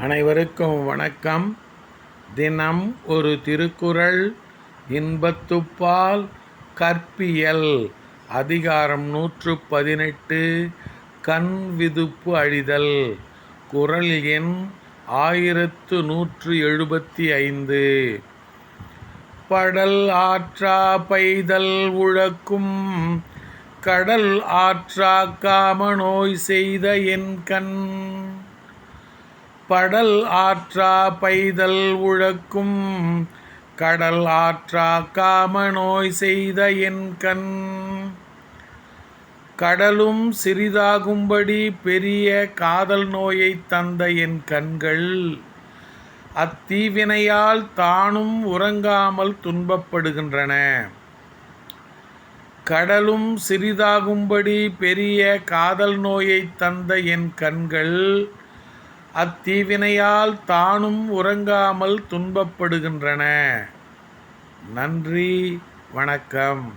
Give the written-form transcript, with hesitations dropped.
அனைவருக்கும் வணக்கம். தினம் ஒரு திருக்குறள். இன்பத்துப்பால் கற்பியல். அதிகாரம் 118. கண் விதுப்பு அழிதல். குறள் எண் 1175. படல் ஆற்றா பைதல் உழக்கும் கடல் ஆற்றா காம நோய் செய்த என்கண். படல் ஆற்றா பைதல் உழக்கும் கடல் ஆற்றா காம நோய் செய்த என்கண். கடலும் சிறிதாகும்படி பெரிய காதல் நோயைத் தந்த என் கண்கள் அத்தீவினையால் தானும் உறங்காமல் துன்பப்படுகின்றன. கடலும் சிறிதாகும்படி பெரிய காதல் நோயைத் தந்த என் கண்கள் அத்தீவினையால் தானும் உறங்காமல் துன்பப்படுகின்றன. நன்றி, வணக்கம்.